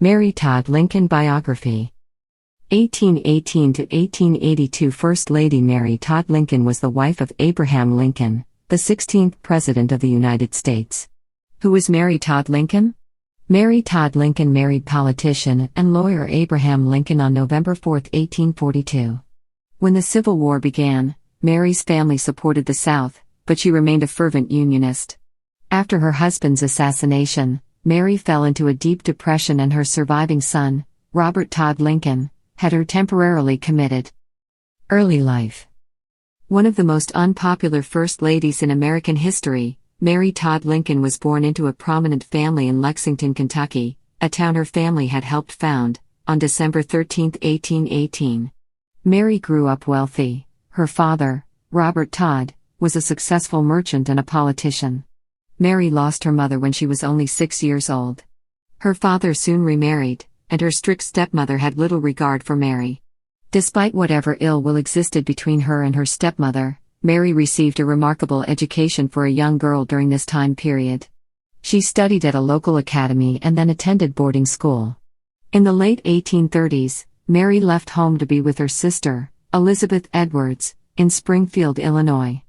Mary Todd Lincoln Biography 1818 to 1882 First Lady Mary Todd Lincoln was the wife of Abraham Lincoln, the 16th President of the United States. Who was Mary Todd Lincoln? Mary Todd Lincoln married politician and lawyer Abraham Lincoln on November 4, 1842. When the Civil War began, Mary's family supported the South, but she remained a fervent Unionist. After her husband's assassination, Mary fell into a deep depression and her surviving son, Robert Todd Lincoln, had her temporarily committed. Early life. One of the most unpopular first ladies in American history, Mary Todd Lincoln was born into a prominent family in Lexington, Kentucky, a town her family had helped found, on December 13, 1818. Mary grew up wealthy. Her father, Robert Todd, was a successful merchant and a politician. Mary lost her mother when she was only 6 years old. Her father soon remarried, and her strict stepmother had little regard for Mary. Despite whatever ill will existed between her and her stepmother, Mary received a remarkable education for a young girl during this time period. She studied at a local academy and then attended boarding school. In the late 1830s, Mary left home to be with her sister, Elizabeth Edwards, in Springfield, Illinois.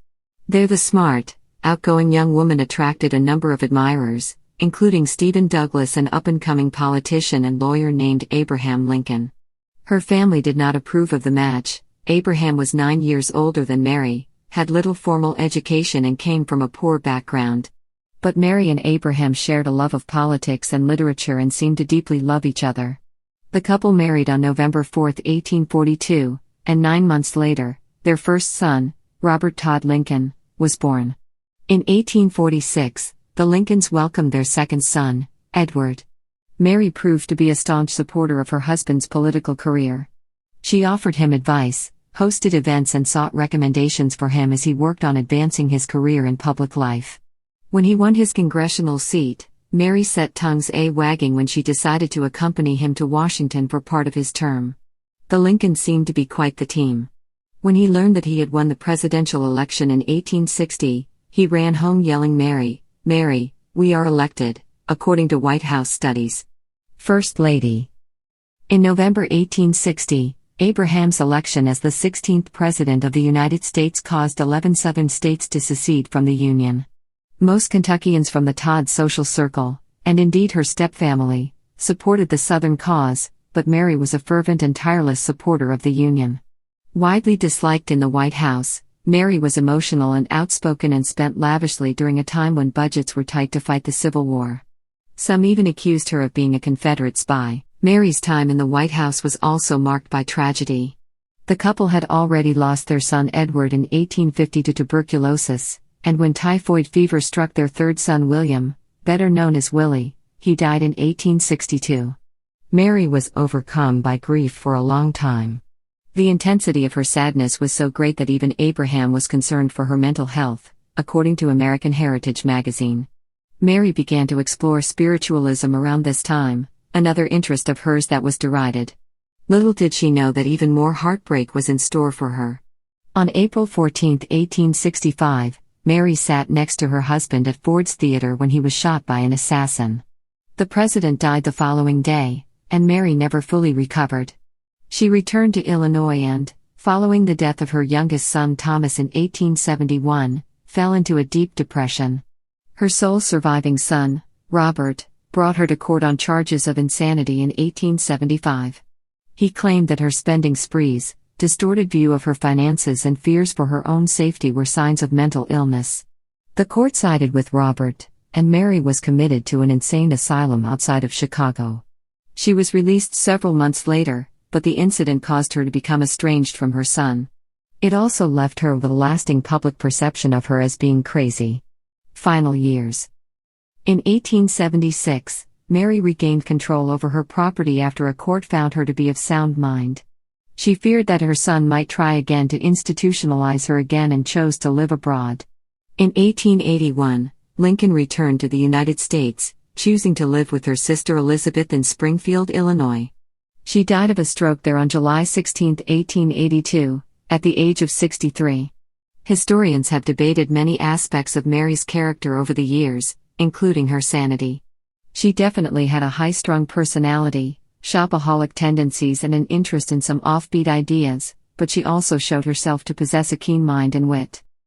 There the smart, outgoing young woman attracted a number of admirers, including Stephen Douglas, an up-and-coming politician and lawyer named Abraham Lincoln. Her family did not approve of the match. Abraham was 9 years older than Mary, had little formal education and came from a poor background. But Mary and Abraham shared a love of politics and literature and seemed to deeply love each other. The couple married on November 4, 1842, and 9 months later, their first son, Robert Todd Lincoln, was born. In 1846, the Lincolns welcomed their second son, Edward. Mary proved to be a staunch supporter of her husband's political career. She offered him advice, hosted events and sought recommendations for him as he worked on advancing his career in public life. When he won his congressional seat, Mary set tongues a-wagging when she decided to accompany him to Washington for part of his term. The Lincolns seemed to be quite the team. When he learned that he had won the presidential election in 1860, he ran home yelling, "Mary, Mary, we are elected," according to White House studies. First Lady. In November 1860, Abraham's election as the 16th President of the United States caused 11 Southern states to secede from the Union. Most Kentuckians from the Todd social circle, and indeed her stepfamily, supported the Southern cause, but Mary was a fervent and tireless supporter of the Union. Widely disliked in the White House, Mary was emotional and outspoken and spent lavishly during a time when budgets were tight to fight the Civil War. Some even accused her of being a Confederate spy. Mary's time in the White House was also marked by tragedy. The couple had already lost their son Edward in 1850 to tuberculosis, and when typhoid fever struck their third son William, better known as Willie, he died in 1862. Mary was overcome by grief for a long time. The intensity of her sadness was so great that even Abraham was concerned for her mental health, according to American Heritage magazine. Mary began to explore spiritualism around this time, another interest of hers that was derided. Little did she know that even more heartbreak was in store for her. On April 14, 1865, Mary sat next to her husband at Ford's Theater when he was shot by an assassin. The president died the following day, and Mary never fully recovered. She returned to Illinois and, following the death of her youngest son Thomas in 1871, fell into a deep depression. Her sole surviving son, Robert, brought her to court on charges of insanity in 1875. He claimed that her spending sprees, distorted view of her finances and fears for her own safety were signs of mental illness. The court sided with Robert, and Mary was committed to an insane asylum outside of Chicago. She was released several months later, but the incident caused her to become estranged from her son. It also left her with a lasting public perception of her as being crazy. Final years. In 1876, Mary regained control over her property after a court found her to be of sound mind. She feared that her son might try again to institutionalize her again and chose to live abroad. In 1881, Lincoln returned to the United States, choosing to live with her sister Elizabeth in Springfield, Illinois. She died of a stroke there on July 16, 1882, at the age of 63. Historians have debated many aspects of Mary's character over the years, including her sanity. She definitely had a high-strung personality, shopaholic tendencies and an interest in some offbeat ideas, but she also showed herself to possess a keen mind and wit.